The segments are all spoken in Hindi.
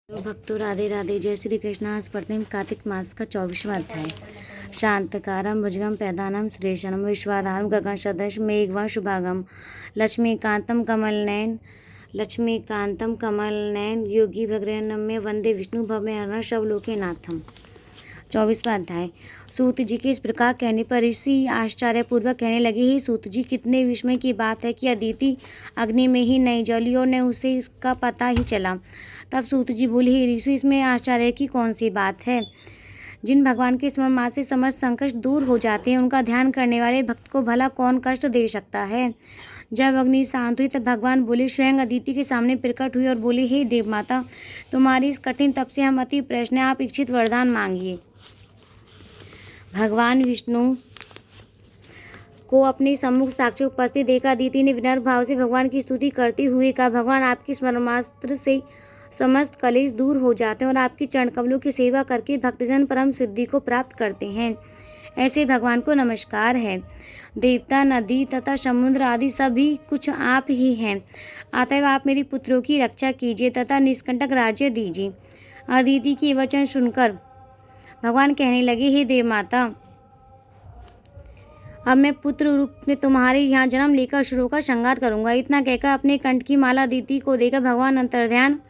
तो भक्तों राधे राधे, जय श्री कृष्ण। आज पढ़ते हैं कार्तिक मास का 24वां अध्याय। शांतकारम भुजगम पैदानम सुरेशनम विश्वाधारम गगन सदृश मेघवं शुभागम लक्ष्मीकांतम कमल नयन योगी भगरनम्य वंदे विष्णु भव्य हरण शवलोके नाथम। 24वां अध्याय। सूत जी के इस प्रकार कहने पर ऋषि आश्चर्यपूर्वक कहने लगे, ही सूत जी, कितने विस्मय की बात है कि अदिति अग्नि में ही नहीं जली और न उसे इसका पता ही चला। तब सूत जी बोले, ही ऋषि, इसमें आश्चर्य की कौन सी बात है। जिन भगवान के स्मरण मात्र से समस्त संकट दूर हो जाते हैं, उनका ध्यान करने वाले भक्त को भला कौन कष्ट दे सकता है। जब अग्नि शांत हुई तब भगवान बोले, स्वयं अदिति के सामने प्रकट हुई और बोले, हे देव माता, तुम्हारी इस कठिन तप से हम अति प्रसन्न हैं, आप इच्छित वरदान मांगिए। भगवान विष्णु को अपने सम्मुख साक्षी उपस्थित देखा अदिति ने विनम्र भाव से भगवान की स्तुति करते हुए कहा, भगवान, आपके स्मरण मात्र से समस्त कलेश दूर हो जाते हैं और आपकी चरण कमलों की सेवा करके भक्तजन परम सिद्धि को प्राप्त करते हैं। ऐसे भगवान को नमस्कार है। देवता, नदी तथा समुद्र आदि सभी कुछ आप ही हैं, अतएव आप मेरी पुत्रों की रक्षा कीजिए तथा निष्कंटक राज्य दीजिए। अदिति के वचन सुनकर भगवान कहने लगे, हे देव माता, अब मैं पुत्र रूप में तुम्हारे यहाँ जन्म लेकर असुरों का संहार करूंगा। इतना कहकर अपने कंठ की माला अदिति को देकर भगवान अंतर्ध्यान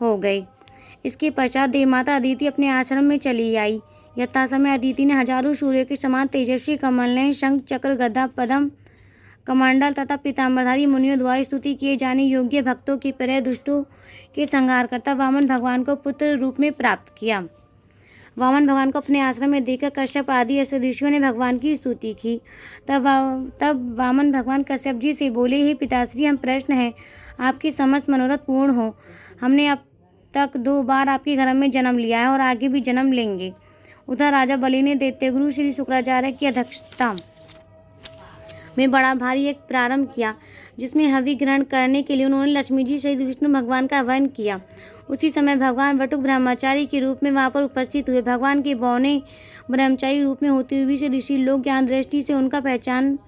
हो गए। इसके पश्चात देव माता अदिति अपने आश्रम में चली आई। यथा समय अदिति ने हजारों सूर्य के समान तेजस्वी कमल, शंख, चक्र, गदा, पद्म, कमंडल तथा पीताम्बरधारी मुनियों द्वारा स्तुति किए जाने योग्य भक्तों की तरह दुष्टों के संहार करता वामन भगवान को पुत्र रूप में प्राप्त किया। वामन भगवान को अपने आश्रम में देखकर कश्यप आदि ऋषियों ने भगवान की स्तुति की। तब वामन भगवान कश्यप जी से बोले, हे पिताश्री, हम प्रश्न हैं, आपकी समस्त मनोरथ पूर्ण हो। हमने अब तक 2 बार आपके घर में जन्म लिया है और आगे भी जन्म लेंगे। उधर राजा बलि ने दैत्यगुरु श्री शुक्राचार्य की अध्यक्षता में बड़ा भारी एक प्रारंभ किया, जिसमें हवि ग्रहण करने के लिए उन्होंने लक्ष्मी जी सहित विष्णु भगवान का आह्वान किया। उसी समय भगवान वटुक ब्रह्मचारी के रूप में वहां पर उपस्थित हुए। भगवान के बौने ब्रह्मचारी रूप में होते हुए से ऋषि लोग ज्ञान दृष्टि से उनका पहचान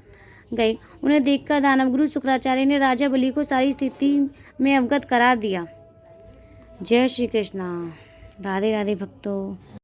गए। उन्हें देखकर दानवगुरु शुक्राचार्य ने राजा बलि को सारी स्थिति में अवगत करा दिया। जय श्री कृष्णा। राधे राधे भक्तों।